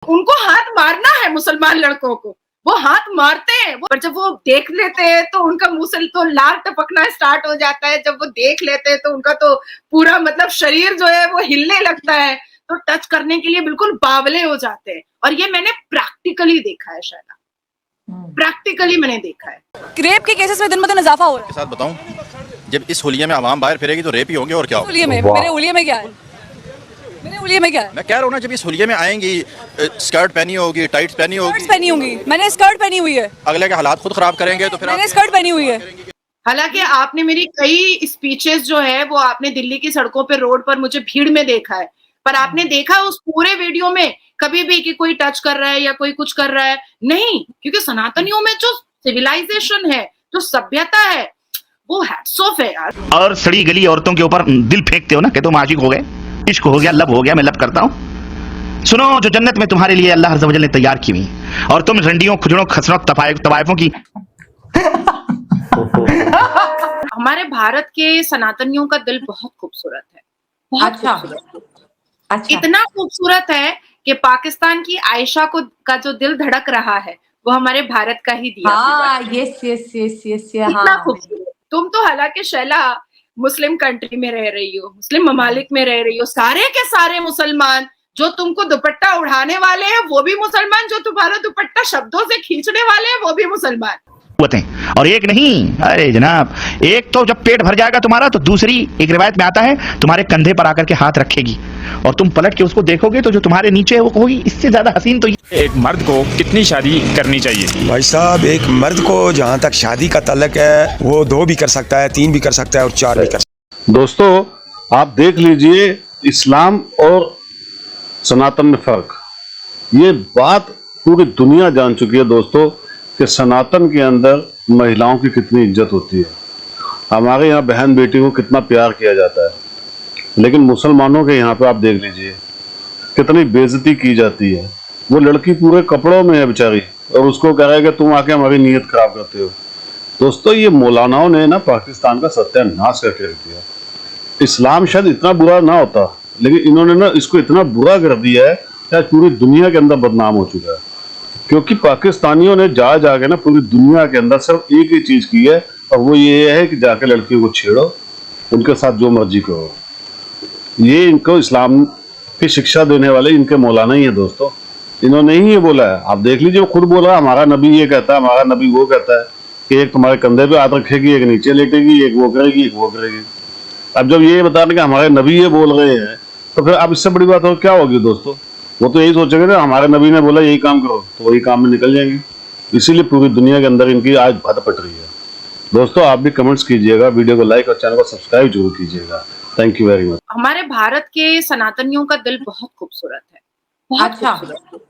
उनको हाथ मारना है मुसलमान लड़कों को, वो हाथ मारते हैं, पर जब वो देख लेते हैं तो उनका मुंह से तो लार टपकना स्टार्ट हो जाता है। जब वो देख लेते हैं तो उनका तो पूरा मतलब शरीर जो है वो हिलने लगता है, तो टच करने के लिए बिल्कुल बावले हो जाते हैं। और ये मैंने प्रैक्टिकली देखा है शायद, प्रैक्टिकली मैंने देखा है। रेप के केसेस में दिन ब दिन इजाफा हो रहा है। साथ बताऊं, जब इस होलिये में आवाम बाहर फिरेगी तो रेप ही होंगे और क्या होगा। मेरे होलिये में क्या है? मेरे होलिये में क्या है? मैं कह रहा हूँ ना, जब इस होलिये में आएंगी, स्कर्ट पहनी होगी, टाइट्स पहनी होगी, मैंने स्कर्ट पहनी हुई है। अगले के हालात खुद खराब करेंगे तो फिर मैंने स्कर्ट पहनी हुई है। हालांकि आपने मेरी कई स्पीचेस जो है वो आपने दिल्ली की सड़कों पे रोड पर मुझे भीड़ में देखा है, पर आपने देखा उस पूरे वीडियो में कभी भी कि कोई टच कर रहा है या कोई कुछ कर रहा है? नहीं, क्योंकि सनातनियों में जो सिविलाइजेशन है, जो सभ्यता है, वो हैट्स ऑफ है यार। और सड़ी गली औरतों के ऊपर दिल फेंकते हो ना कि तुम आशिक हो गए, इश्क हो गया, लब हो गया, मैं लब करता हूँ। सुनो, जो जन्नत में तुम्हारे लिए अल्लाह अज़्ज़ व जल ने तैयार की हुई, और तुम रंडियों, खुजड़ों, खसरों, तवाइफों की। हमारे भारत के सनातनियों का दिल बहुत खूबसूरत है, बहुत खूबसूरत। अच्छा। इतना खूबसूरत है कि पाकिस्तान की आयशा का जो दिल धड़क रहा है वो हमारे भारत का ही दिया। हाँ, यस। इतना खूबसूरत। तुम तो हालांकि शैला मुस्लिम कंट्री में रह रही हो, मुस्लिम ममालिक में रह रही हो, सारे के सारे मुसलमान जो तुमको दुपट्टा उड़ाने वाले हैं वो भी मुसलमान, जो तुम्हारा दुपट्टा शब्दों से खींचने वाले हैं वो भी मुसलमान। और एक नहीं, अरे जनाब, एक तो जब पेट भर जाएगा तुम्हारा तो दूसरी एक रिवायत में आता है तुम्हारे कंधे पर आकर के हाथ रखेगी और तुम पलट के उसको देखोगे तो जो तुम्हारे नीचे है वो कहोगी इससे ज्यादा हसीन तो एक मर्द को कितनी शादी करनी चाहिए? भाई साहब, एक मर्द को जहाँ तक शादी का तल्लक है वो 2 भी कर सकता है, 3 भी कर सकता है और 4 भी कर सकता है। दोस्तों, आप देख लीजिए इस्लाम और सनातन में फर्क। ये बात पूरी दुनिया जान चुकी है दोस्तों कि सनातन के अंदर महिलाओं की कितनी इज्जत होती है, हमारे यहाँ बहन बेटी को कितना प्यार किया जाता है, लेकिन मुसलमानों के यहाँ पे आप देख लीजिए कितनी बेइज्जती की जाती है। वो लड़की पूरे कपड़ों में है बेचारी और उसको कह रहा है कि तुम आके हमारी नीयत खराब करते हो। दोस्तों, ये मौलानाओं ने ना पाकिस्तान का सत्यानाश करके रख दिया। इस्लाम शायद इतना बुरा ना होता, लेकिन इन्होंने ना इसको इतना बुरा कर दिया है कि आज पूरी दुनिया के अंदर बदनाम हो चुका है, क्योंकि पाकिस्तानियों ने जाके ना पूरी दुनिया के अंदर सिर्फ एक ही चीज की है और वो ये है कि जाके लड़कियों को छेड़ो, उनके साथ जो मर्जी करो। ये इनको इस्लाम की शिक्षा देने वाले इनके मौलाना ही है दोस्तों, इन्होंने ही ये बोला है। आप देख लीजिए, वो खुद बोला हमारा नबी ये कहता है, हमारा नबी वो कहता है कि एक तुम्हारे कंधे पे हाथ रखेगी, एक नीचे लेटेगी, एक वो करेगी, एक वो करेगी। अब जब ये बता रहे कि हमारे नबी ये बोल रहे हैं तो फिर अब इससे बड़ी बात और क्या होगी दोस्तों? वो तो यही सोचेंगे ना हमारे नबी ने बोला यही काम करो, तो वही काम में निकल जाएंगे। इसीलिए पूरी दुनिया के अंदर इनकी आज भद पट रही है। दोस्तों, आप भी कमेंट्स कीजिएगा, वीडियो को लाइक और चैनल को सब्सक्राइब जरूर कीजिएगा। Thank you very much. हमारे भारत के सनातनियों का दिल बहुत खूबसूरत है, बहुत खूबसूरत।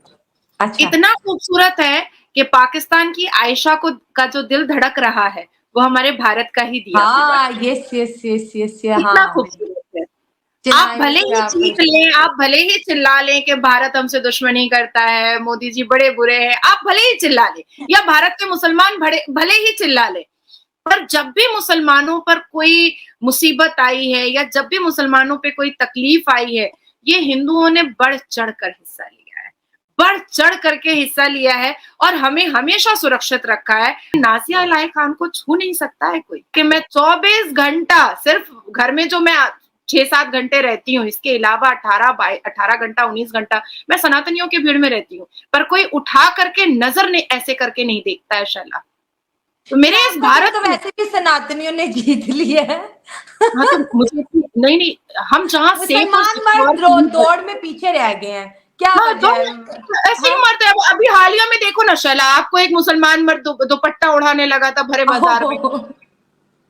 अच्छा। इतना खूबसूरत है कि पाकिस्तान की आयशा का जो दिल धड़क रहा है वो हमारे भारत का ही दिया। हाँ, यस। इतना खूबसूरत है। आप भले ही चीख लें, आप भले ही चिल्ला लें कि भारत हमसे दुश्मनी करता है, मोदी जी बड़े बुरे हैं, आप भले ही चिल्ला लें, या भारत के मुसलमान भले ही चिल्ला लें, पर जब भी मुसलमानों पर कोई मुसीबत आई है या जब भी मुसलमानों पे कोई तकलीफ आई है, ये हिंदुओं ने बढ़ चढ़ कर हिस्सा लिया है, बढ़ चढ़ करके हिस्सा लिया है और हमें हमेशा सुरक्षित रखा है। नाज़िया इलाही खान को छू नहीं सकता है कोई, कि मैं 24 घंटा सिर्फ घर में जो मैं 6-7 घंटे रहती हूँ, इसके अलावा 18 घंटा 19 घंटा मैं सनातनियों की भीड़ में रहती हूँ, पर कोई उठा करके नजर नहीं ऐसे करके नहीं देखता है शैला। तो मेरे इस भारत तो वैसे भी सनातनियों ने जीत लिया है। हाँ, तो मुझे नहीं, हम जहाँ मुसलमान दौड़ में पीछे रह गए हैं, क्या ऐसे ही मरते हैं। अभी हालिया में देखो ना शैला, आपको एक मुसलमान मर्द दुपट्टा उड़ाने लगा था भरे बाजार में,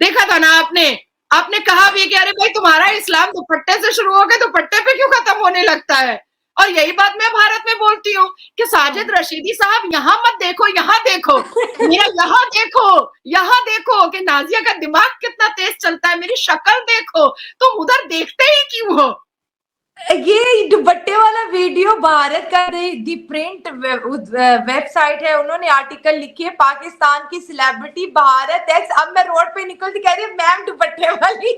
देखा था ना आपने कहा भी कि अरे भाई तुम्हारा इस्लाम दुपट्टे से शुरू हो गया, दुपट्टे पे क्यों खत्म होने लगता है? और यही बात मैं भारत में बोलती हूँ कि साजिद रशीदी साहब यहाँ मत देखो, यहाँ देखो, मेरा यहाँ देखो कि नाज़िया का दिमाग कितना तेज चलता है, मेरी शक्ल देखो, तुम उधर देखते ही क्यों हो? ये दुपट्टे वाला वीडियो भारत का दी प्रिंट वेबसाइट है, उन्होंने आर्टिकल लिखी है, पाकिस्तान की सेलिब्रिटी भारत एक्स। अब मैं रोड पे निकलती कह रही है मैम दुपट्टे वाली।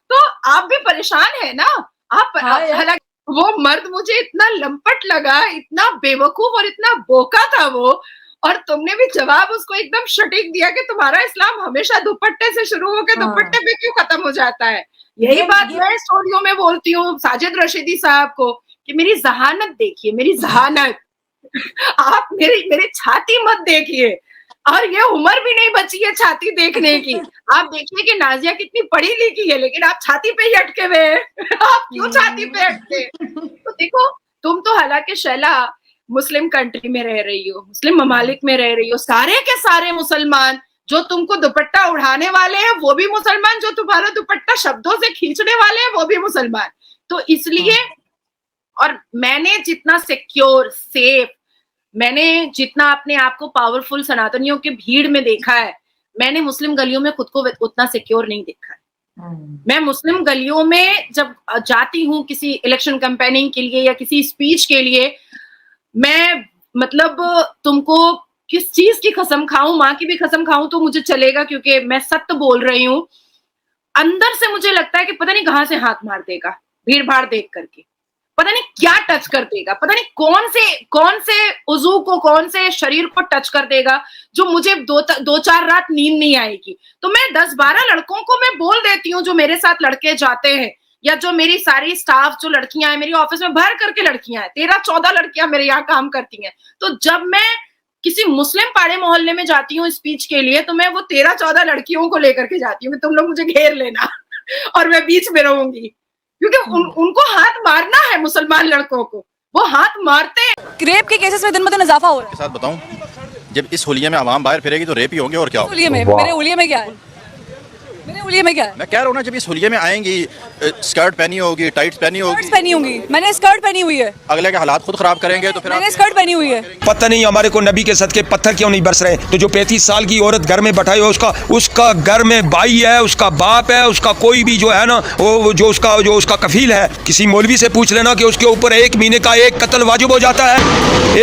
तो आप भी परेशान है ना? आप हालांकि वो मर्द मुझे इतना लंपट लगा, इतना बेवकूफ और इतना बोका था वो। और तुमने भी जवाब उसको एकदम सटीक दिया कि तुम्हारा इस्लाम हमेशा दुपट्टे से शुरू होकर दुपट्टे पे क्यों खत्म हो जाता है। यही बात मैं स्टूडियो में बोलती हूँ साजिद रशीदी साहब को कि मेरी जहानत देखिए, मेरी जहानत आप मेरी छाती मत देखिए। और ये उम्र भी नहीं बची है छाती देखने की। आप देखिए कि नाजिया कितनी पढ़ी लिखी है, लेकिन आप छाती पे ही अटके हुए हैं। आप क्यों छाती पे अटके? तो देखो, तुम तो हालांकि शैला मुस्लिम कंट्री में रह रही हो, मुस्लिम ममालिक में रह रही हो, सारे के सारे मुसलमान जो तुमको दुपट्टा उड़ाने वाले हैं वो भी मुसलमान, जो तुम्हारा दुपट्टा शब्दों से खींचने वाले हैं वो भी मुसलमान। तो इसलिए, और मैंने जितना सिक्योर, सेफ, मैंने जितना अपने आप को पावरफुल सनातनियों की भीड़ में देखा है, मैंने मुस्लिम गलियों में खुद को उतना सिक्योर नहीं देखा है। मैं मुस्लिम गलियों में जब जाती हूँ किसी इलेक्शन कैंपेनिंग के लिए या किसी स्पीच के लिए, मैं मतलब तुमको किस चीज की कसम खाऊं, माँ की भी कसम खाऊं तो मुझे चलेगा, क्योंकि मैं सत्य बोल रही हूँ। अंदर से मुझे लगता है कि पता नहीं कहाँ से हाथ मार देगा भीड़ भाड़ देख करके, पता नहीं क्या टच कर देगा, पता नहीं कौन से उजू को, कौन से शरीर को टच कर देगा जो मुझे दो चार रात नींद नहीं आएगी। तो मैं 10-12 लड़कों को मैं बोल देती हूँ जो मेरे साथ लड़के जाते हैं, या जो मेरी सारी स्टाफ जो लड़कियां हैं, मेरी ऑफिस में भर करके लड़कियां हैं, 13-14 लड़कियां मेरे यहाँ काम करती हैं। तो जब मैं किसी मुस्लिम पाड़े मोहल्ले में जाती हूँ स्पीच के लिए, तो मैं वो 13-14 लड़कियों को लेकर के जाती हूँ कि तुम लोग मुझे घेर लेना और मैं बीच में रहूंगी, क्योंकि उनको हाथ मारना है। मुसलमान लड़कों को वो हाथ मारते हैं। रेप के केसेस में दिन ब दिन इजाफा हो रहा है। साथ बताऊं, जब इस होलिया में आवाम बाहर फिरेगी तो रेप ही होंगे और क्या होगा। होलिये में, मेरे होलिये में क्या है? मेरे होलिये में क्या है? मैं कह रहा हूँ ना, जब इस होलिया में आएंगी, स्कर्ट पहनी होगी, टाइट्स पहनी होगी, स्कर्ट पहनी होंगी, मैंने स्कर्ट पहनी हुई है। अगले के हालात खुद खराब करेंगे तो फिर मैंने स्कर्ट पहनी हुई है। पता नहीं हमारे को नबी के सदके पत्थर क्यों नहीं बरस रहे। तो जो 35 साल की औरत घर में बैठाई हो, उसका घर में भाई है, उसका बाप है, उसका कोई भी जो है ना, वो जो उसका कफील है, किसी मौलवी से पूछ लेना कि उसके ऊपर 1 महीने का 1 कत्ल वाजिब हो जाता है।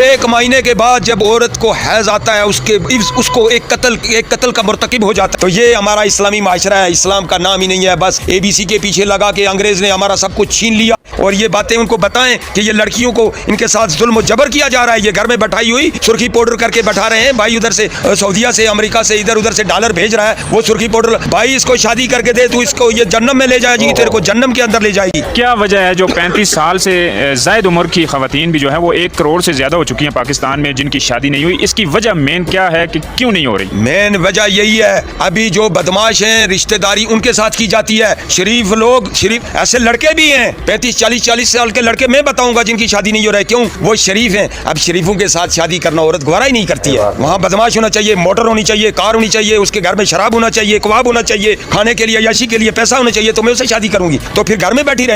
1 महीने के बाद जब औरत को हैज आता है, उसको एक कत्ल का मुर्तकिब हो जाता है। तो ये हमारा इस्लामी माशरा है, इस्लाम का नाम ही नहीं है। बस ABC के पीछे लगा के अंग्रेज ने हमारा सब कुछ छीन लिया। और ये बातें उनको बताएं कि ये लड़कियों को इनके साथ जुल्म जबर किया जा रहा है। ये घर में बैठाई हुई सुर्खी पाउडर करके बैठा रहे हैं भाई, उधर से सऊदीया से, अमेरिका से, इधर उधर से डॉलर भेज रहा है वो सुर्खी पाउडर। भाई इसको शादी करके दे, तू इसको ये जन्नम में ले जाएगी, तेरे को जन्नम के अंदर ले जाएगी। क्या वजह है जो 35 साल से जायद उम्र की खवातीन भी जो है वो 1 करोड़ से ज्यादा हो चुकी हैं पाकिस्तान में, जिनकी शादी नहीं हुई? इसकी वजह मेन क्या है कि क्यों नहीं हो रही? मेन वजह यही है, अभी जो बदमाश हैं रिश्तेदारी उनके साथ की जाती है। शरीफ लोग, शरीफ ऐसे लड़के भी हैं 35-40 साल के लड़के मैं बताऊंगा जिनकी शादी नहीं हो रहा है। क्यों? वो शरीफ हैं। अब शरीफों के साथ शादी करना औरत गवारा ही नहीं करती है। वहाँ बदमाश होना चाहिए, मोटर होनी चाहिए, कार होनी चाहिए, उसके घर में शराब होना चाहिए, कबाब होना चाहिए, खाने के लिए, याशी के लिए पैसा होना चाहिए, तो मैं उससे शादी करूंगी। तो फिर घर में बैठी रहेंगी।